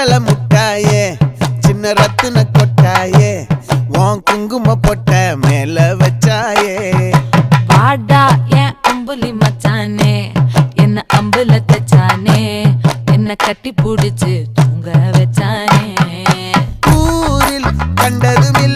சக்கல முட்டாயே சின்ன ரத்தின கொட்டாயே உன் குங்கும பொட்ட மேல வச்சாயே பாடா என் அம்புலி மச்சானே என்ன அம்புல தச்சானே என்ன கட்டி புடிச்சு தூங்க வச்சானே ஊரில் கண்டதுமில்ல